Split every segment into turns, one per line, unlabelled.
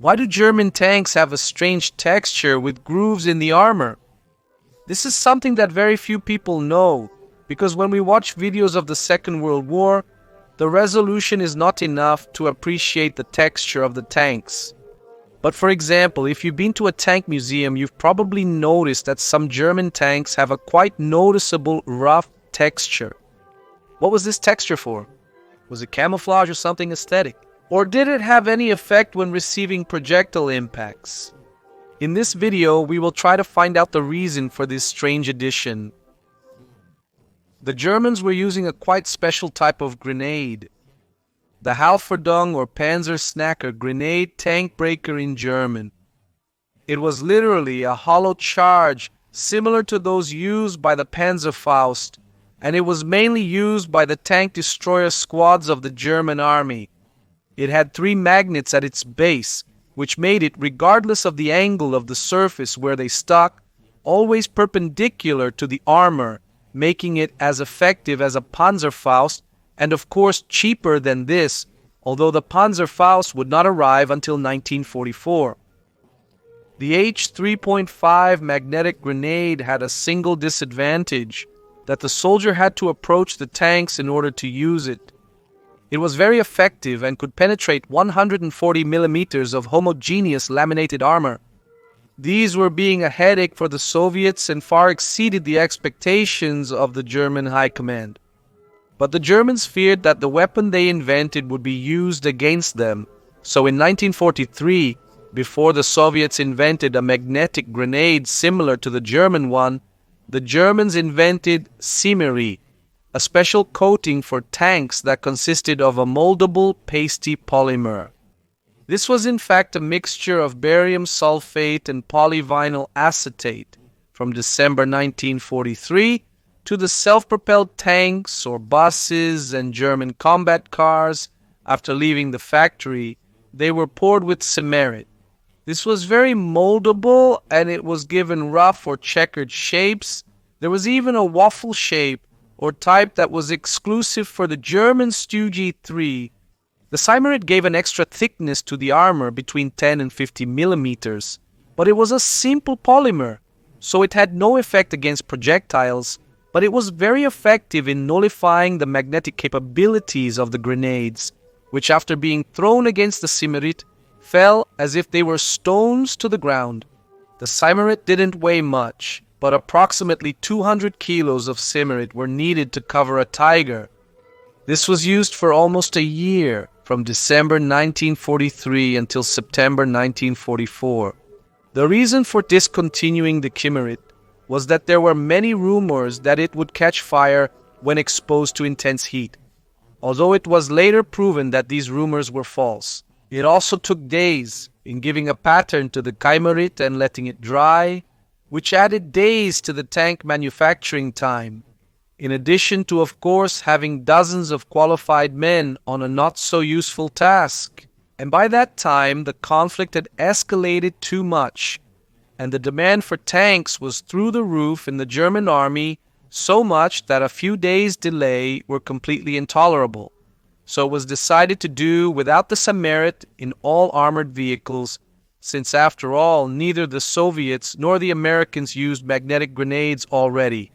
Why do German tanks have a strange texture with grooves in the armor? This is something that very few people know, because when we watch videos of the Second World War, the resolution is not enough to appreciate the texture of the tanks. But for example, if you've been to a tank museum, you've probably noticed that some German tanks have a quite noticeable rough texture. What was this texture for? Was it camouflage or something aesthetic? Or did it have any effect when receiving projectile impacts? In this video, we will try to find out the reason for this strange addition. The Germans were using a quite special type of grenade. The Halferdung or Panzersnacker grenade tank breaker in German. It was literally a hollow charge similar to those used by the Panzerfaust, and it was mainly used by the tank destroyer squads of the German army. It had 3 magnets at its base, which made it, regardless of the angle of the surface where they stuck, always perpendicular to the armor, making it as effective as a Panzerfaust, and of course cheaper than this, although the Panzerfaust would not arrive until 1944. The H-3.5 magnetic grenade had a single disadvantage, that the soldier had to approach the tanks in order to use it. It was very effective and could penetrate 140 millimeters of homogeneous laminated armor. These were being a headache for the Soviets and far exceeded the expectations of the German high command. But the Germans feared that the weapon they invented would be used against them, so in 1943, before the Soviets invented a magnetic grenade similar to the German one, the Germans invented Zimmerit, a special coating for tanks that consisted of a moldable, pasty polymer. This was in fact a mixture of barium sulfate and polyvinyl acetate. From December 1943 to the self-propelled tanks or buses and German combat cars, after leaving the factory, they were poured with Zimmerit. This was very moldable and it was given rough or checkered shapes. There was even a waffle shape or type that was exclusive for the German Stu G3. The Zimmerit gave an extra thickness to the armor between 10 and 50 millimeters, but it was a simple polymer, so it had no effect against projectiles, but it was very effective in nullifying the magnetic capabilities of the grenades, which after being thrown against the Zimmerit, fell as if they were stones to the ground. The Zimmerit didn't weigh much, but approximately 200 kilos of Zimmerit were needed to cover a Tiger. This was used for almost a year, from December 1943 until September 1944. The reason for discontinuing the Zimmerit was that there were many rumors that it would catch fire when exposed to intense heat, although it was later proven that these rumors were false. It also took days in giving a pattern to the Zimmerit and letting it dry, which added days to the tank manufacturing time, in addition to, of course, having dozens of qualified men on a not-so-useful task. And by that time, the conflict had escalated too much, and the demand for tanks was through the roof in the German army, so much that a few days' delay were completely intolerable. So it was decided to do without the Zimmerit in all armored vehicles, since after all, neither the Soviets nor the Americans used magnetic grenades already.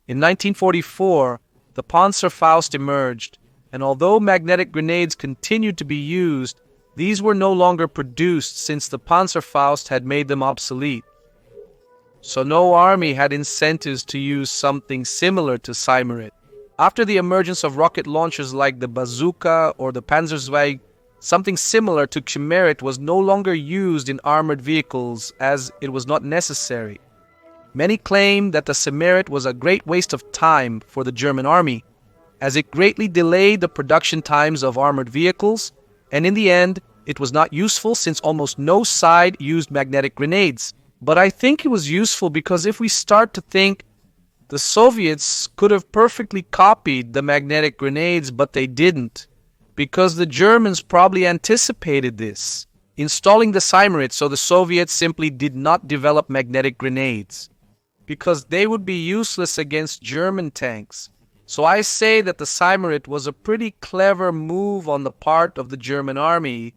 In 1944, the Panzerfaust emerged, and although magnetic grenades continued to be used, these were no longer produced since the Panzerfaust had made them obsolete. So no army had incentives to use something similar to Zimmerit. After the emergence of rocket launchers like the Bazooka or the Panzerzweig, something similar to Zimmerit was no longer used in armored vehicles as it was not necessary. Many claim that the Zimmerit was a great waste of time for the German army, as it greatly delayed the production times of armored vehicles, and in the end, it was not useful since almost no side used magnetic grenades. But I think it was useful because if we start to think, the Soviets could have perfectly copied the magnetic grenades, but they didn't, because the Germans probably anticipated this, installing the Zimmerit, so the Soviets simply did not develop magnetic grenades, because they would be useless against German tanks. So I say that the Zimmerit was a pretty clever move on the part of the German army,